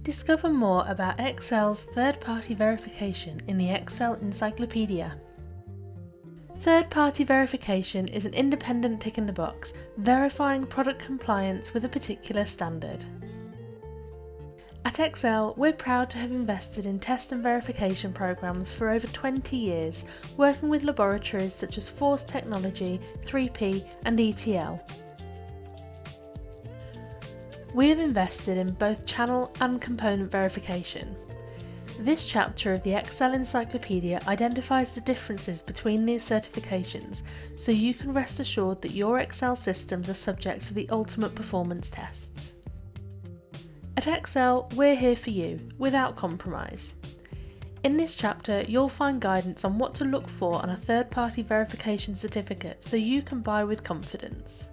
Discover more about Excel's third-party verification in the Excel Encyclopedia. Third-party verification is an independent tick in the box verifying product compliance with a particular standard. At Excel, we're proud to have invested in test and verification programs for over 20 years, working with laboratories such as Force Technology, 3P and ETL. We have invested in both channel and component verification. This chapter of the Excel Encyclopedia identifies the differences between these certifications, so you can rest assured that your Excel systems are subject to the ultimate performance tests. At Excel, we're here for you, without compromise. In this chapter, you'll find guidance on what to look for on a third-party verification certificate so you can buy with confidence.